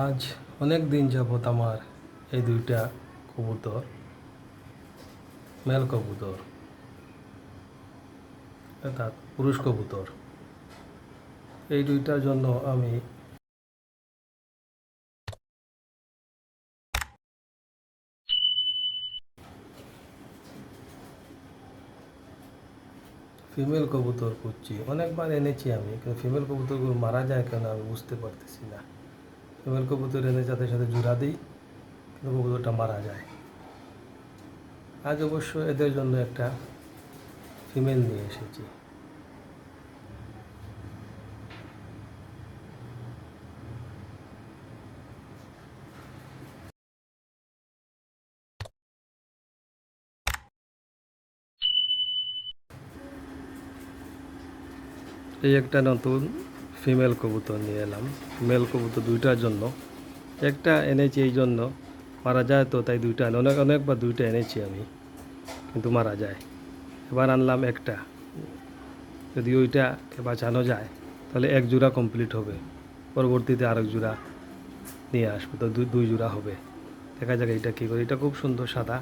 আজ অনেক দিন যাবৎ আমার এই দুইটা কবুতর, মেল কবুতর অর্থাৎ পুরুষ কবুতর, এই দুইটার জন্য আমি ফিমেল কবুতর খুঁজছি। অনেকবার এনেছি আমি, কিন্তু ফিমেল কবুতরগুলো মারা যায় কেন আমি বুঝতে পারতেছি না। ফিমেল কবুতর এনে সাথে সাথে জোড়া দিই, কিন্তু কবুতরটা মারা যায়। আজ অবশ্য এদের জন্য একটা ফিমেল নিয়ে এসেছি। এই একটা নতুন ফিমেল কবুতর নিয়ে এলাম। মেল কবুতর দুইটার জন্য, একটা এনেছি এই জন্য মারা যায়, তো তাই দুইটা অনেকবার দুইটা এনেছি আমি, কিন্তু মারা যায়। এবার আনলাম একটা, যদি ওইটাকে বাঁচানো যায় তাহলে এক জোড়া কমপ্লিট হবে, পরবর্তীতে আরেক জোড়া নিয়ে আসবো, তো দুই জোড়া হবে। দেখা যাক এটা কী করে। এটা খুব সুন্দর সাদা।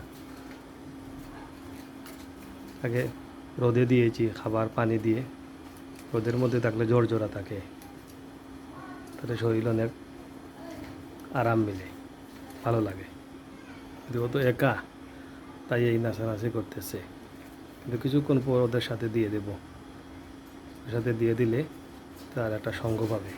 আগে রোদে দিয়েছি খাবার পানি দিয়ে, রোদের মধ্যে থাকলে জ্বর জোড়া থাকে, তাতে শরীর অনেক আরাম মিলে, ভালো লাগে। কিন্তু ও তো একা, তাই এই নাচানাচি করতেছে। কিন্তু কিছুক্ষণ পর ওদের সাথে দিয়ে দেব, ওর সাথে দিয়ে দিলে তার একটা সঙ্গ পাবে।